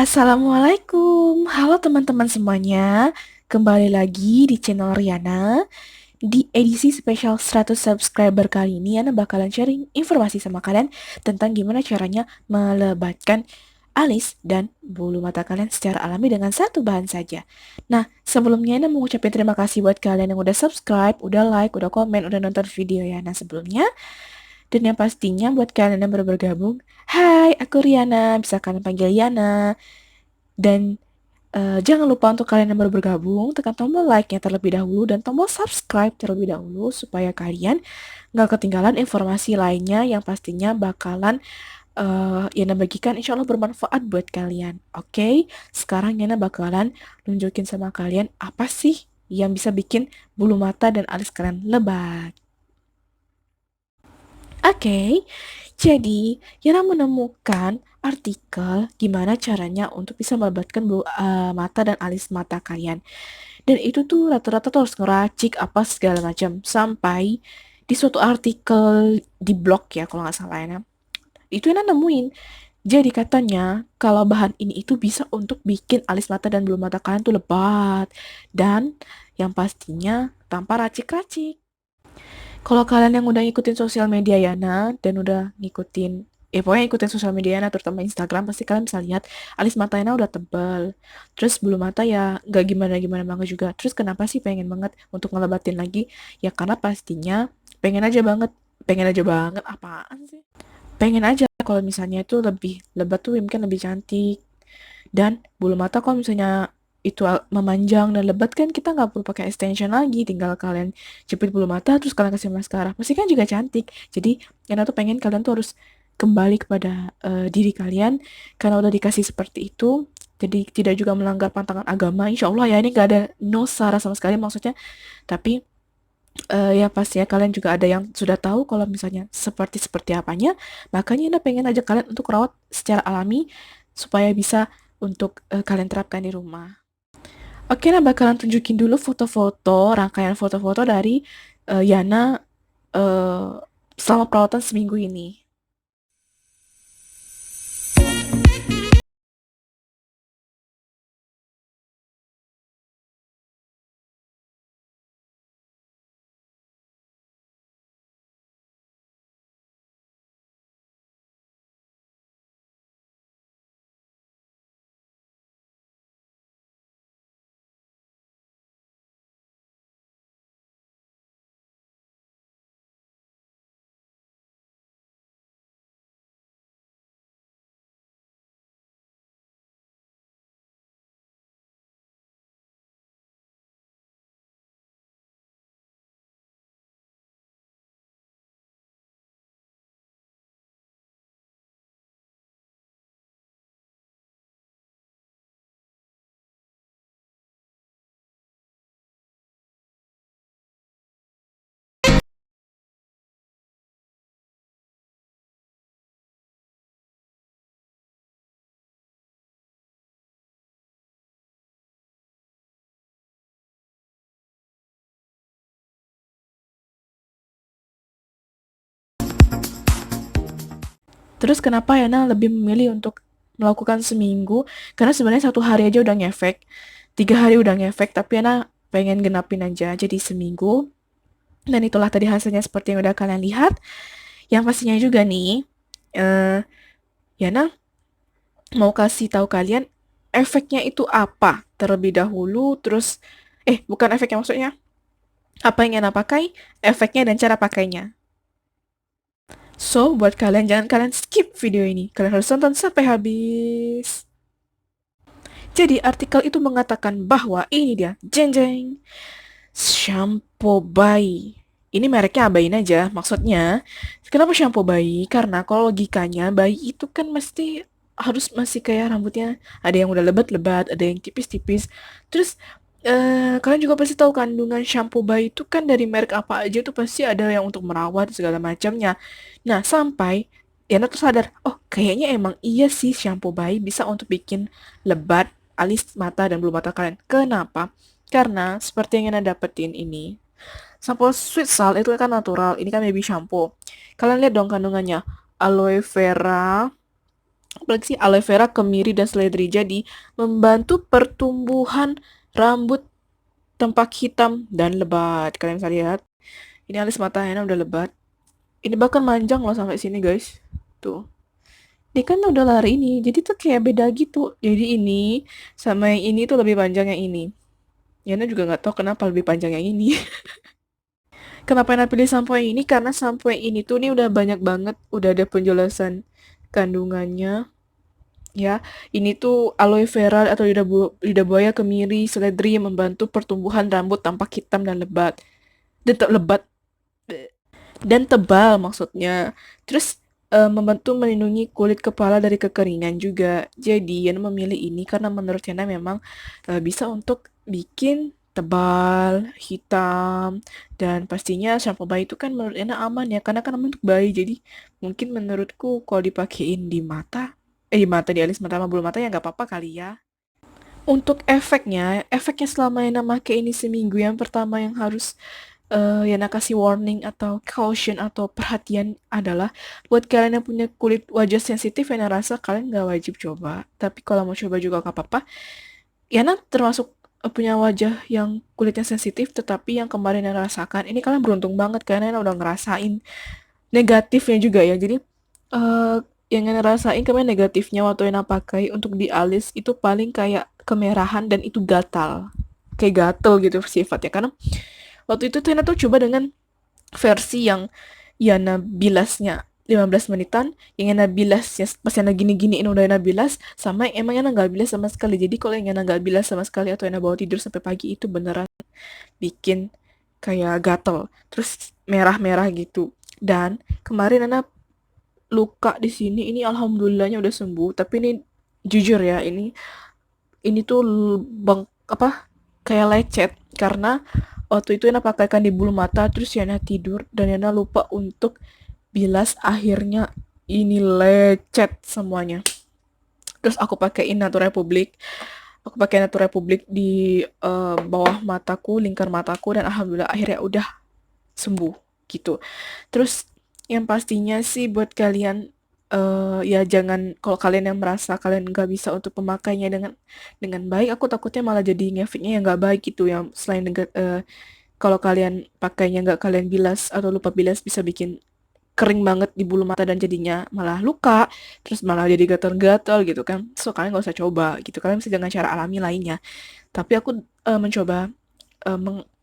Assalamualaikum, halo teman-teman semuanya. Kembali lagi di channel Riana. Di edisi spesial 100 subscriber kali ini, Yana bakalan sharing informasi sama kalian tentang gimana caranya melebatkan alis dan bulu mata kalian secara alami dengan satu bahan saja. Nah, sebelumnya Yana mau ngucapin terima kasih buat kalian yang udah subscribe, udah like, udah komen, udah nonton video Yana sebelumnya. Dan yang pastinya buat kalian yang baru bergabung, hai, aku Riana, bisa kalian panggil Yana. Dan jangan lupa untuk kalian yang baru bergabung, tekan tombol like-nya terlebih dahulu dan tombol subscribe terlebih dahulu supaya kalian nggak ketinggalan informasi lainnya yang pastinya bakalan Yana bagikan insya Allah bermanfaat buat kalian. Oke, sekarang Yana bakalan nunjukin sama kalian apa sih yang bisa bikin bulu mata dan alis kalian lebat. Oke, jadi Yana menemukan artikel gimana caranya untuk bisa melebatkan mata dan alis mata kalian. Dan itu tuh rata-rata tuh harus ngeracik apa segala macam. Sampai di suatu artikel di blog ya kalau nggak salah ya. Itu Yana nemuin. Jadi katanya kalau bahan ini itu bisa untuk bikin alis mata dan bulu mata kalian tuh lebat. Dan yang pastinya tanpa racik-racik. Kalau kalian yang udah ngikutin sosial media Yana dan udah ngikutin pokoknya ngikutin sosial media Yana terutama Instagram pasti kalian bisa lihat alis mata Yana udah tebal. Terus bulu mata ya nggak gimana-gimana banget juga. Terus kenapa sih pengen banget untuk ngelebatin lagi? Ya karena pastinya pengen aja banget apaan sih? Pengen aja kalau misalnya itu lebih lebat tuh mungkin lebih cantik. Dan bulu mata kalau misalnya itu memanjang dan lebat kan kita nggak perlu pakai extension lagi, tinggal kalian jepit bulu mata terus kalian kasih maskara. Pasti kan juga cantik. Jadi Yana tuh pengen kalian tuh harus kembali kepada diri kalian karena udah dikasih seperti itu. Jadi tidak juga melanggar pantangan agama. Insya Allah ya ini nggak ada no sara sama sekali maksudnya. Tapi ya pastinya kalian juga ada yang sudah tahu kalau misalnya seperti apanya. Makanya Yana pengen ajak kalian untuk rawat secara alami supaya bisa untuk kalian terapkan di rumah. Oke, nah bakalan tunjukin dulu foto-foto, rangkaian foto-foto dari Yana eh, selama perawatan seminggu ini. Terus kenapa Yana lebih memilih untuk melakukan seminggu? Karena sebenarnya 1 hari aja udah ngefek, 3 hari udah ngefek, tapi Yana pengen genapin aja jadi seminggu. Dan itulah tadi hasilnya seperti yang udah kalian lihat. Yang pastinya juga nih, eh Yana mau kasih tahu kalian efeknya itu apa terlebih dahulu. Terus, bukan efeknya maksudnya, apa yang Yana pakai, efeknya dan cara pakainya. So, buat kalian, jangan kalian skip video ini. Kalian harus tonton sampai habis. Jadi, artikel itu mengatakan bahwa ini dia, jeng jeng, shampoo bayi. Ini mereknya abain aja, maksudnya. Kenapa shampoo bayi? Karena kalau logikanya, bayi itu kan mesti harus masih kayak rambutnya. Ada yang udah lebat-lebat, ada yang tipis-tipis. Terus, kalian juga pasti tahu kandungan shampoo bayi itu kan dari merek apa aja tuh pasti ada yang untuk merawat segala macamnya. Nah, sampai Yana tuh sadar, oh kayaknya emang iya sih shampoo bayi bisa untuk bikin lebat alis mata dan bulu mata kalian. Kenapa? Karena seperti yang Yana dapetin ini, sampo sweet salt itu kan natural, ini kan baby shampoo. Kalian lihat dong kandungannya, aloe vera, apalagi sih aloe vera, kemiri, dan seledri. Jadi membantu pertumbuhan rambut tampak hitam dan lebat. Kalian bisa lihat, ini alis mata Hena udah lebat. Ini bahkan manjang loh sampai sini guys. Tuh. Dia kan udah lari ini, jadi tuh kayak beda gitu. Jadi ini sama yang ini tuh lebih panjang yang ini. Yana juga nggak tahu kenapa lebih panjang yang ini. Kenapa Yana pilih sampo yang ini? Karena sampo yang ini tuh ini udah banyak banget, udah ada penjelasan kandungannya. Ya, ini tuh aloe vera atau lidah buaya, kemiri, seledri yang membantu pertumbuhan rambut tampak hitam dan lebat. Lebat dan tebal maksudnya. Terus membantu melindungi kulit kepala dari kekeringan juga. Jadi Yana memilih ini karena menurut Yana memang bisa untuk bikin tebal, hitam, dan pastinya shampoo bayi itu kan menurut Yana aman ya, karena kan aman untuk bayi. Jadi mungkin menurutku kalau dipakein di mata, di alis mata sama bulu mata ya nggak apa-apa kali ya. Untuk efeknya selama Yana make ini seminggu yang pertama yang harus Yana kasih warning atau caution atau perhatian adalah buat kalian yang punya kulit wajah sensitif, Yana rasa kalian nggak wajib coba. Tapi kalau mau coba juga nggak apa-apa. Yana termasuk punya wajah yang kulitnya sensitif, tetapi yang kemarin Yana rasakan, ini kalian beruntung banget karena Yana udah ngerasain negatifnya juga ya. Jadi eh yang Yana rasain kemarin negatifnya waktu Yana pakai untuk di alis itu paling kayak kemerahan dan itu gatal. Kayak gatel gitu sifatnya. Karena waktu itu Yana tuh coba dengan versi yang Yana bilasnya 15 menitan, yang Yana bilasnya pas Yana gini-giniin udah Yana bilas, sama yang emang Yana nggak bilas sama sekali. Jadi kalau yang Yana nggak bilas sama sekali atau Yana bawa tidur sampai pagi itu beneran bikin kayak gatel, terus merah-merah gitu. Dan kemarin Yana luka di sini, ini alhamdulillahnya udah sembuh. Tapi ini jujur ya, ini tuh bang apa kayak lecet karena waktu itu Yana pakaikan di bulu mata, terus Yana tidur dan Yana lupa untuk bilas, akhirnya ini lecet semuanya. Terus aku pakaiin Natura Republik, di bawah mataku, lingkar mataku, dan alhamdulillah akhirnya udah sembuh gitu. Terus yang pastinya sih buat kalian, ya jangan, kalau kalian yang merasa kalian nggak bisa untuk pemakainya dengan baik, aku takutnya malah jadi ngefeknya yang nggak baik gitu, yang selain kalau kalian pakainya nggak kalian bilas atau lupa bilas bisa bikin kering banget di bulu mata dan jadinya malah luka, terus malah jadi gatal-gatal gitu kan. So kalian nggak usah coba gitu, kalian bisa dengan cara alami lainnya. Tapi aku mencoba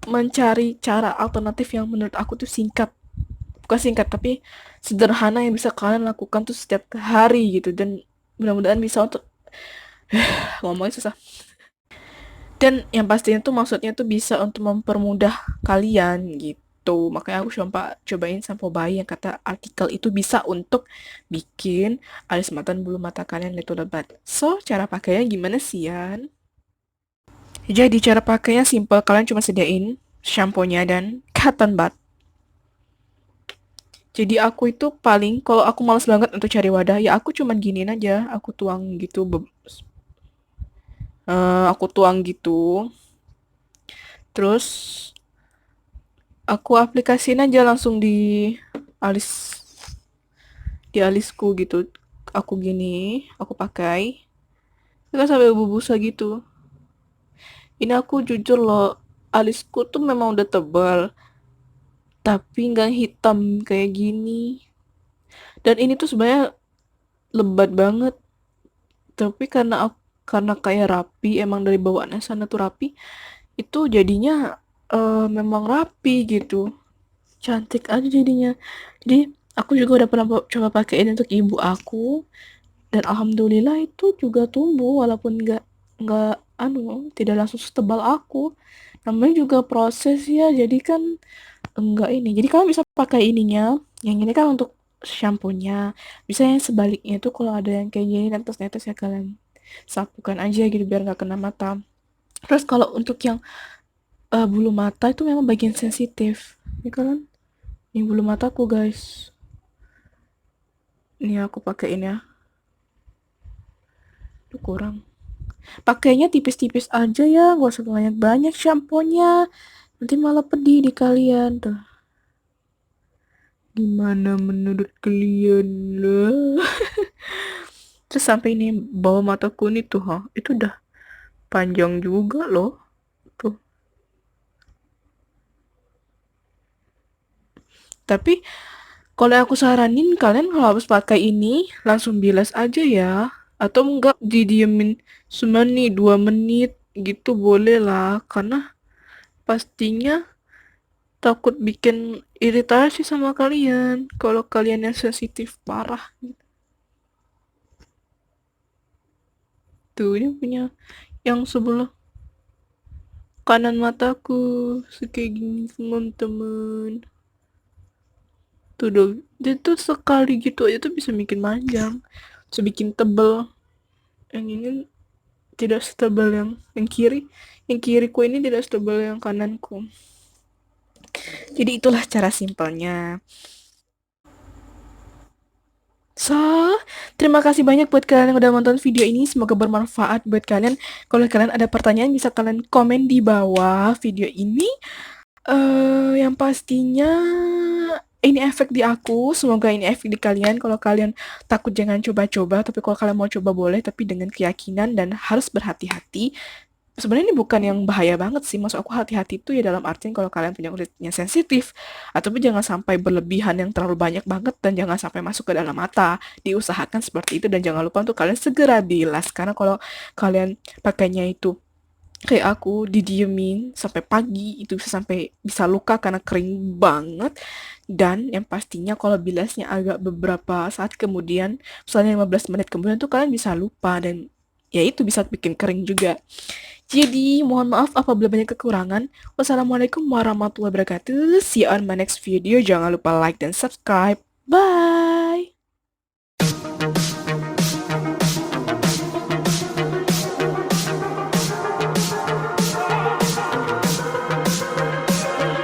mencari cara alternatif yang menurut aku tuh singkat, bukan singkat tapi sederhana, yang bisa kalian lakukan tuh setiap hari gitu, dan mudah-mudahan bisa untuk ngomongnya susah. Dan yang pastinya tuh maksudnya tuh bisa untuk mempermudah kalian gitu. Makanya aku cobain sampo bayi yang kata artikel itu bisa untuk bikin alis mata dan bulu mata kalian itu lebat. So, cara pakainya gimana sih, Yan? Jadi cara pakainya simple, kalian cuma sediain shampoo-nya dan cotton bud. Jadi aku itu paling, kalau aku males banget untuk cari wadah, ya aku cuman giniin aja, aku tuang gitu, aku tuang gitu. Terus aku aplikasiin aja langsung alis di alisku gitu. Aku gini, aku pakai. Itu kan sampai bubusa gitu. Ini aku jujur loh, alisku tuh memang udah tebal, tapi nggak hitam kayak gini. Dan ini tuh sebenarnya lebat banget, tapi karena kayak rapi, emang dari bawaannya sana tuh rapi, itu jadinya memang rapi gitu. Cantik aja jadinya. Jadi aku juga udah pernah coba pakein untuk ibu aku, dan alhamdulillah itu juga tumbuh walaupun nggak tidak langsung setebal aku. Namanya juga proses ya, jadi kan enggak ini. Jadi kalian bisa pakai ininya, yang ini kan untuk shampoo-nya. Bisa yang sebaliknya tuh kalau ada yang kayak gini netes-netes ya kalian sapukan aja gitu biar nggak kena mata. Terus kalau untuk yang bulu mata itu memang bagian sensitif. Ini kalian, ini bulu mataku guys. Ini aku pakein ya. Tuh kurang. Pakainya tipis-tipis aja ya, gak usah banyak-banyak shampoo-nya. Nanti malah pedih di kalian tuh. Gimana menurut kalian lah? Terus sampai ini bawah mataku nih tuh, itu udah panjang juga loh. Tuh. Tapi kalau aku saranin kalian kalau habis pakai ini langsung bilas aja ya. Atau enggak didiemin semenit 2 menit gitu boleh lah. Karena pastinya takut bikin iritasi sama kalian. Kalau kalian yang sensitif parah. Tuh dia punya yang sebelah kanan mataku kayak gini teman-teman. Tuh dong, dia tuh sekali gitu aja tuh bisa bikin panjang, bisa bikin tebel. Yang ini tidak setebal yang kiri. Yang kiriku ini tidak setebal yang kananku. Jadi itulah cara simpelnya. So, terima kasih banyak buat kalian yang udah nonton video ini. Semoga bermanfaat buat kalian. Kalau kalian ada pertanyaan bisa kalian komen di bawah video ini. Yang pastinya ini efek di aku, semoga ini efek di kalian. Kalau kalian takut jangan coba-coba, tapi kalau kalian mau coba boleh, tapi dengan keyakinan dan harus berhati-hati. Sebenarnya ini bukan yang bahaya banget sih, maksud aku hati-hati itu ya dalam artian kalau kalian punya kulitnya sensitif, ataupun jangan sampai berlebihan yang terlalu banyak banget dan jangan sampai masuk ke dalam mata. Diusahakan seperti itu dan jangan lupa untuk kalian segera bilas karena kalau kalian pakainya itu kayak aku didiemin sampai pagi itu bisa sampai bisa luka karena kering banget dan yang pastinya kalau bilasnya agak beberapa saat kemudian misalnya 15 menit kemudian tuh kalian bisa lupa dan ya itu bisa bikin kering juga. Jadi mohon maaf apabila banyak kekurangan. Wassalamualaikum warahmatullahi wabarakatuh. See you on my next video. Jangan lupa like dan subscribe. Bye.